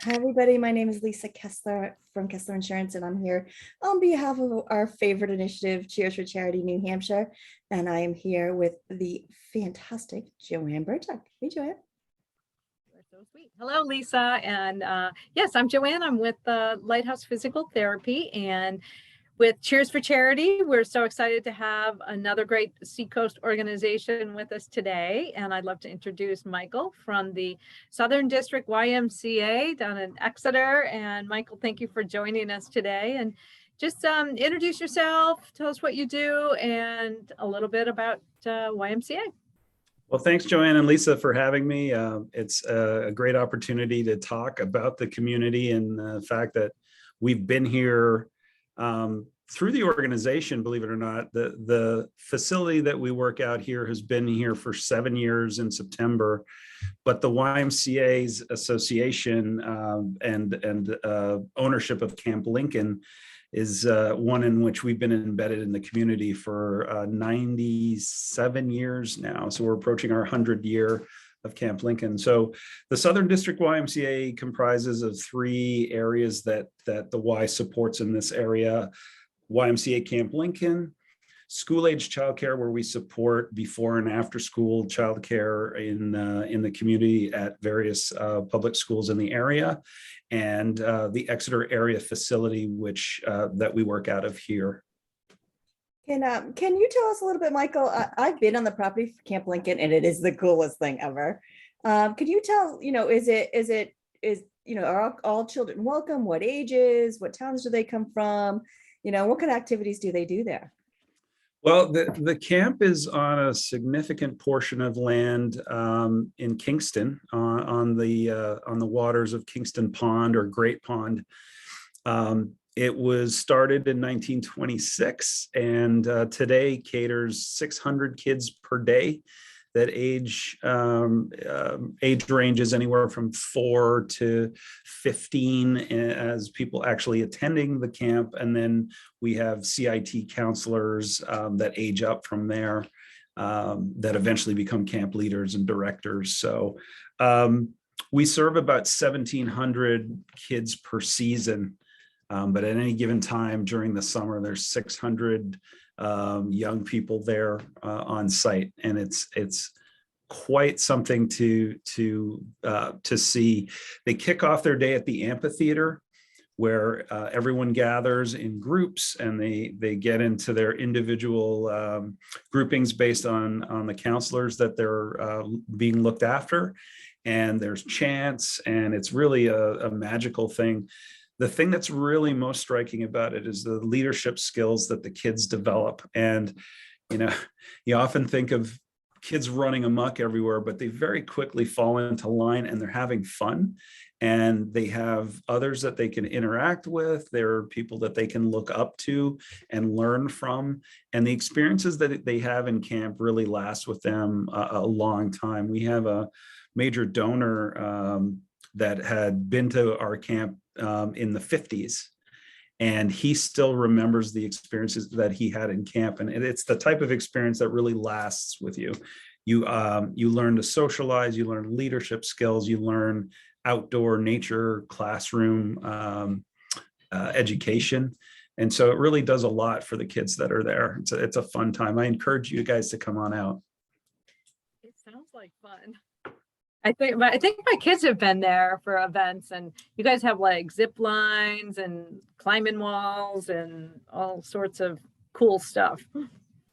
Hi, everybody. My name is Lisa Kessler from Kessler Insurance, and I'm here on behalf of our favorite initiative, Cheers for Charity New Hampshire. And I am here with the fantastic Joanne Burchuk. Hey, Joanne. You're so sweet. Hello, Lisa. And yes, I'm Joanne. I'm with Lighthouse Physical Therapy. And with Cheers for Charity, we're so excited to have another great Seacoast organization with us today. And I'd love to introduce Michael from the Southern District YMCA down in Exeter. And Michael, thank you for joining us today. And just introduce yourself, tell us what you do, and a little bit about YMCA. Well, thanks, Joanne and Lisa, for having me. It's a great opportunity to talk about the community and the fact that we've been here through the organization, believe it or not. The facility that we work out here has been here for 7 years in September, but the YMCA's association and ownership of Camp Lincoln is one in which we've been embedded in the community for 97 years now. So we're approaching our 100th year of Camp Lincoln. So the Southern District YMCA comprises of 3 areas that the Y supports in this area: YMCA Camp Lincoln, school-age childcare, where we support before and after school childcare in the community at various public schools in the area, and the Exeter area facility, which that we work out of here. Can you tell us a little bit, Michael? I've been on the property for Camp Lincoln, and it is the coolest thing ever. Could you tell, are all children welcome? What ages? What towns do they come from? What kind of activities do they do there? Well, the camp is on a significant portion of land in Kingston, on the waters of Kingston Pond or Great Pond. It was started in 1926 and today caters 600 kids per day that age ranges anywhere from 4 to 15 as people actually attending the camp. And then we have CIT counselors that age up from there that eventually become camp leaders and directors. So we serve about 1,700 kids per season. But at any given time during the summer, there's 600 young people there on site, and it's quite something to see. They kick off their day at the amphitheater, where everyone gathers in groups, and they get into their individual groupings based on the counselors that they're being looked after, and there's chants, and it's really a magical thing. The thing that's really most striking about it is the leadership skills that the kids develop. And, you often think of kids running amok everywhere, but they very quickly fall into line and they're having fun. And they have others that they can interact with. There are people that they can look up to and learn from. And the experiences that they have in camp really last with them a long time. We have a major donor that had been to our camp in the 50s, and he still remembers the experiences that he had in camp. And it's the type of experience that really lasts with you. You learn to socialize, you learn leadership skills, you learn outdoor nature, classroom education. And so it really does a lot for the kids that are there. It's a fun time. I encourage you guys to come on out. It sounds like fun. I think my kids have been there for events, and you guys have like zip lines and climbing walls and all sorts of cool stuff.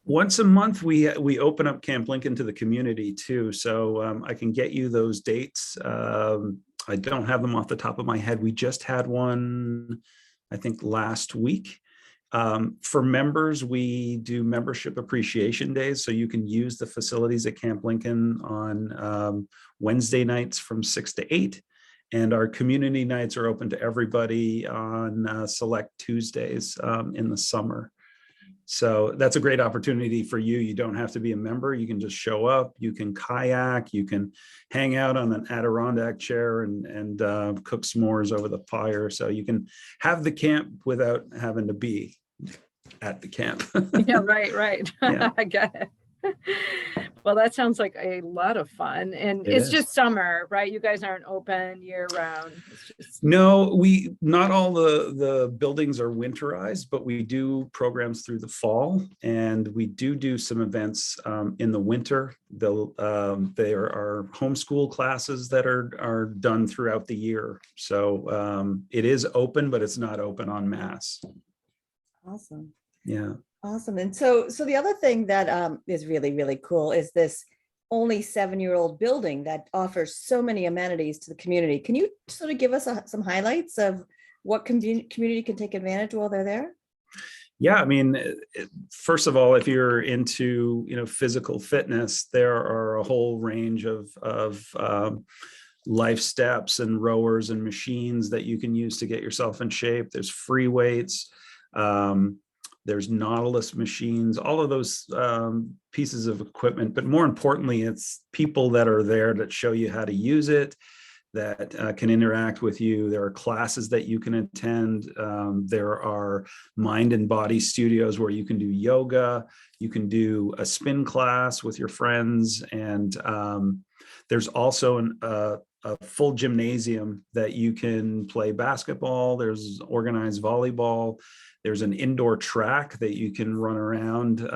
Once a month, we open up Camp Lincoln to the community too. So I can get you those dates. I don't have them off the top of my head. We just had one, I think, last week. For members, we do membership appreciation days, so you can use the facilities at Camp Lincoln on Wednesday nights from 6 to 8, and our community nights are open to everybody on select Tuesdays in the summer. So that's a great opportunity for you. You don't have to be a member. You can just show up. You can kayak. You can hang out on an Adirondack chair and cook s'mores over the fire. So you can have the camp without having to be at the camp. Yeah, right. Yeah. I get it. Well, that sounds like a lot of fun. And It it's is. just summer, right? You guys aren't open year round. It's just, No, not all the buildings are winterized, but we do programs through the fall, and we do some events in the winter. There are homeschool classes that are done throughout the year. So it is open, but it's not open en masse. Awesome. Yeah. Awesome. And so the other thing that is really, really cool is this only 7-year-old building that offers so many amenities to the community. Can you sort of give us some highlights of what community can take advantage while they're there? Yeah, I mean, first of all, if you're into physical fitness, there are a whole range of life steps and rowers and machines that you can use to get yourself in shape. There's free weights. There's Nautilus machines, all of those pieces of equipment. But more importantly, it's people that are there that show you how to use it, that can interact with you. There are classes that you can attend. There are mind and body studios where you can do yoga. You can do a spin class with your friends. And there's also a full gymnasium that you can play basketball. There's organized volleyball. There's an indoor track that you can run around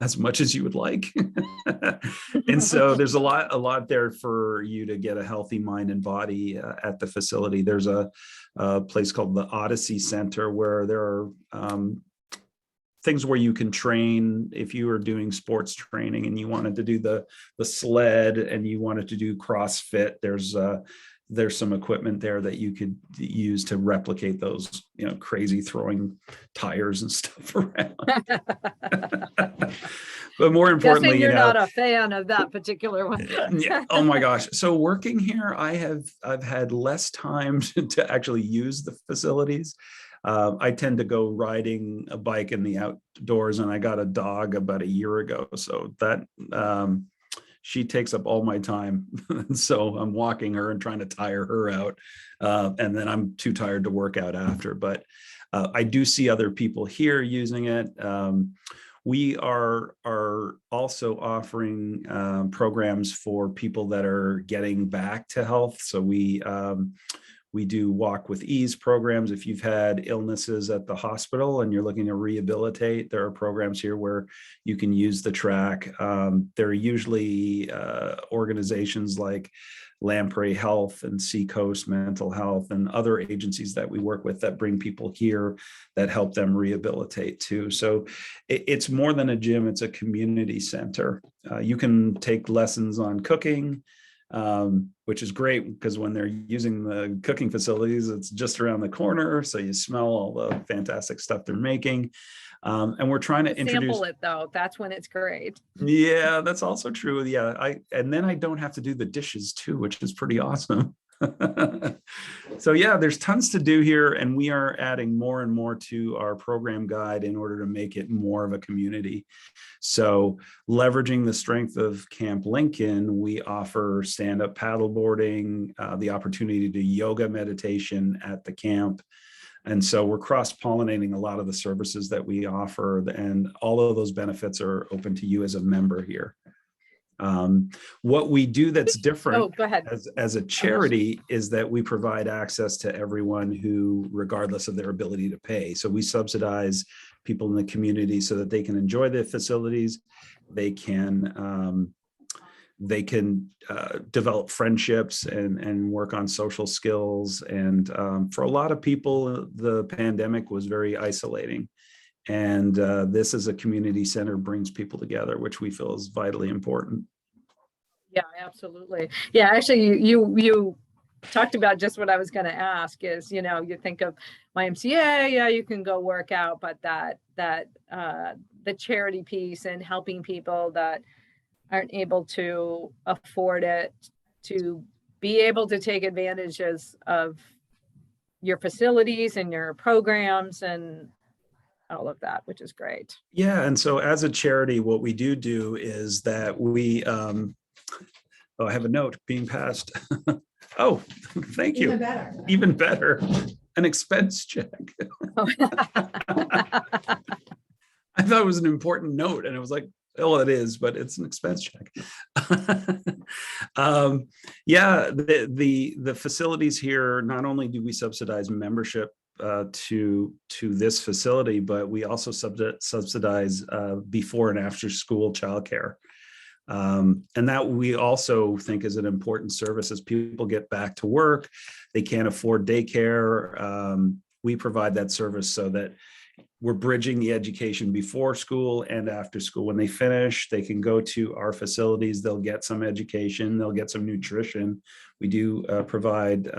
as much as you would like. And so there's a lot there for you to get a healthy mind and body at the facility. There's a place called the Odyssey Center where there are things where you can train. If you are doing sports training and you wanted to do the sled and you wanted to do CrossFit, there's some equipment there that you could use to replicate those, crazy throwing tires and stuff around. But more importantly, guessing you're not a fan of that particular one. Yeah. Oh my gosh. So working here, I've had less time to actually use the facilities. I tend to go riding a bike in the outdoors, and I got a dog about a year ago. So that she takes up all my time. So I'm walking her and trying to tire her out. And then I'm too tired to work out after. But I do see other people here using it. We are also offering programs for people that are getting back to health. So we do Walk with Ease programs. If you've had illnesses at the hospital and you're looking to rehabilitate, there are programs here where you can use the track. There are usually organizations like Lamprey Health and Seacoast Mental Health and other agencies that we work with that bring people here that help them rehabilitate too. So it's more than a gym, it's a community center. You can take lessons on cooking, which is great because when they're using the cooking facilities, it's just around the corner. So you smell all the fantastic stuff they're making. And we're trying to introduce. Sample it though. That's when it's great. Yeah, that's also true. Yeah. And then I don't have to do the dishes too, which is pretty awesome. So yeah, there's tons to do here, and we are adding more and more to our program guide in order to make it more of a community. So leveraging the strength of Camp Lincoln, we offer stand-up paddleboarding, the opportunity to do yoga meditation at the camp. And so we're cross-pollinating a lot of the services that we offer, and all of those benefits are open to you as a member here. What we do that's different as a charity is that we provide access to everyone who, regardless of their ability to pay. So we subsidize people in the community so that they can enjoy the facilities. They can develop friendships and work on social skills. And for a lot of people, the pandemic was very isolating. And this as a community center brings people together, which we feel is vitally important. Yeah, absolutely. Yeah, actually, you talked about just what I was going to ask is, you think of YMCA, yeah, you can go work out, but the charity piece and helping people that aren't able to afford it to be able to take advantages of your facilities and your programs and all of that, which is great. Yeah. And so as a charity, what we do is that we, I have a note being passed. Oh, thank you. Even better. Even better. An expense check. I thought it was an important note, and it was like Well, it is, but it's an expense check. Yeah, the facilities here, not only do we subsidize membership to this facility, but we also subsidize before and after school childcare. And that we also think is an important service as people get back to work. They can't afford daycare. We provide that service so that we're bridging the education before school and after school. When they finish, they can go to our facilities. They'll get some education. They'll get some nutrition. We do provide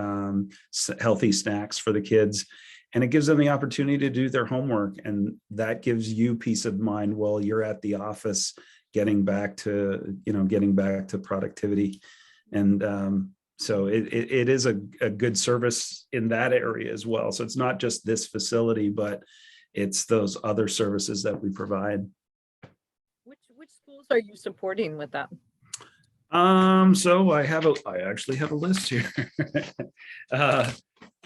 healthy snacks for the kids. And it gives them the opportunity to do their homework. And that gives you peace of mind while you're at the office, getting back to productivity. And so it is a good service in that area as well. So it's not just this facility, but it's those other services that we provide. Which schools are you supporting with that? So I actually have a list here.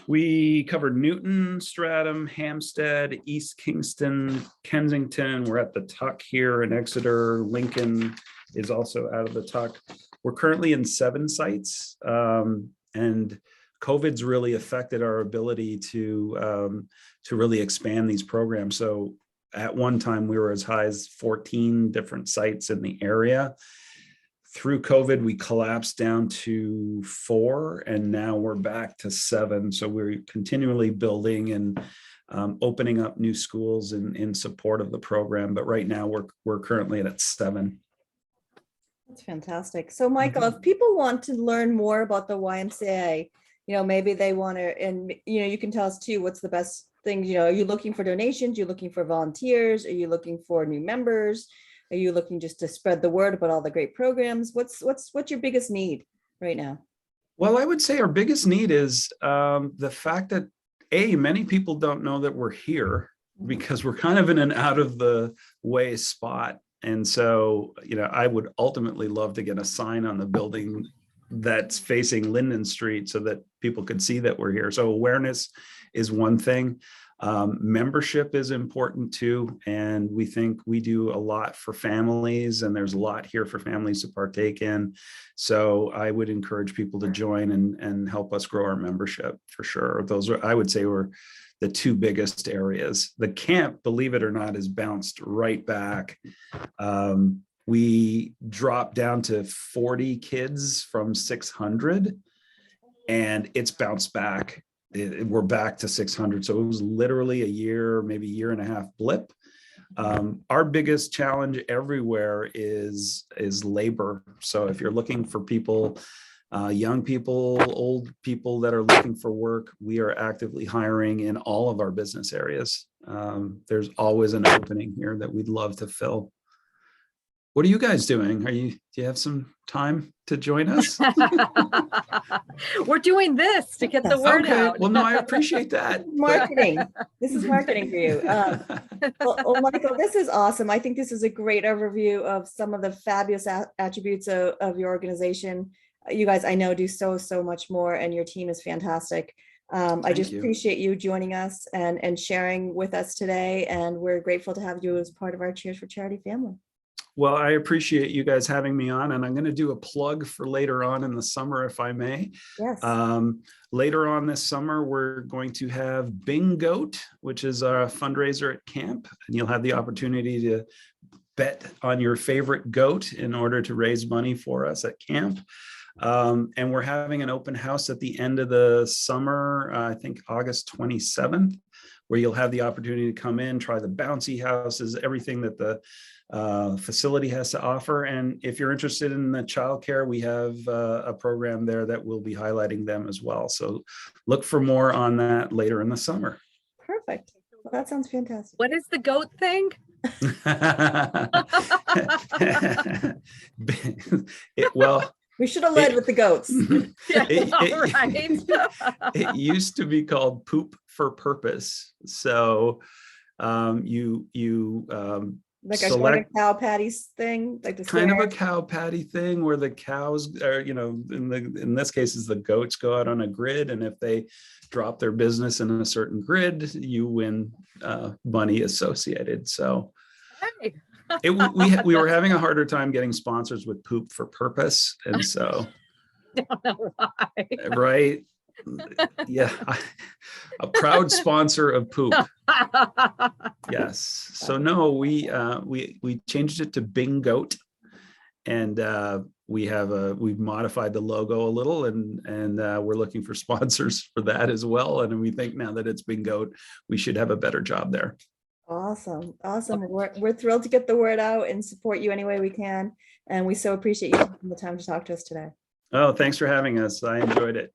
We covered Newton, Stratham, Hampstead, East Kingston, Kensington. We're at the Tuck here in Exeter. Lincoln is also out of the Tuck. We're currently in 7 sites, and COVID's really affected our ability to really expand these programs. So at one time we were as high as 14 different sites in the area. Through COVID, we collapsed down to 4, and now we're back to 7. So we're continually building and opening up new schools in support of the program. But right now we're currently at 7. That's fantastic. So Michael, if people want to learn more about the YMCA, maybe they want to, and you can tell us too, what's the best thing, are you looking for donations? You're looking for volunteers? Are you looking for new members? Are you looking just to spread the word about all the great programs? What's your biggest need right now? Well, I would say our biggest need is the fact that many people don't know that we're here, because we're kind of in an out of the way spot. And so, I would ultimately love to get a sign on the building that's facing Linden Street so that people could see that we're here. So awareness is one thing. Membership is important too. And we think we do a lot for families, and there's a lot here for families to partake in. So I would encourage people to join and help us grow our membership for sure. Those are, I would say, were the 2 biggest areas. The camp, believe it or not, has bounced right back. We dropped down to 40 kids from 600, and it's bounced back. We're back to 600. So it was literally a year, maybe year and a half blip. Our biggest challenge everywhere is labor. So if you're looking for people, young people, old people that are looking for work, we are actively hiring in all of our business areas. There's always an opening here that we'd love to fill. What are you guys doing? Do you have some time to join us? We're doing this to get the word out. Well, no, I appreciate that. Marketing. This is marketing for you. Well, Michael, this is awesome. I think this is a great overview of some of the fabulous attributes of your organization. You guys, I know, do so much more, and your team is fantastic. I just appreciate you joining us and sharing with us today. And we're grateful to have you as part of our Cheers for Charity family. Well, I appreciate you guys having me on, and I'm going to do a plug for later on in the summer, if I may. Yes. Later on this summer, we're going to have Bingoat, which is a fundraiser at camp, and you'll have the opportunity to bet on your favorite goat in order to raise money for us at camp. And we're having an open house at the end of the summer, I think August 27th, where you'll have the opportunity to come in, try the bouncy houses, everything that the facility has to offer. And if you're interested in the childcare, we have a program there that will be highlighting them as well. So look for more on that later in the summer. Perfect. Well, that sounds fantastic. What is the goat thing? We should have led with the goats. It used to be called poop for purpose. So like a cow patties thing, like the kind of a cow patty thing where the cows are, in this case is the goats go out on a grid, and if they drop their business in a certain grid, you win money associated. So hey. We were having a harder time getting sponsors with poop for purpose. And so, Don't know why. right. Yeah. A proud sponsor of poop. Yes. So no, we changed it to Bing Goat, and we've modified the logo a little, and we're looking for sponsors for that as well. And we think now that it's Bing Goat, we should have a better job there. Awesome. Awesome. We're thrilled to get the word out and support you any way we can. And we so appreciate you taking the time to talk to us today. Oh, thanks for having us. I enjoyed it.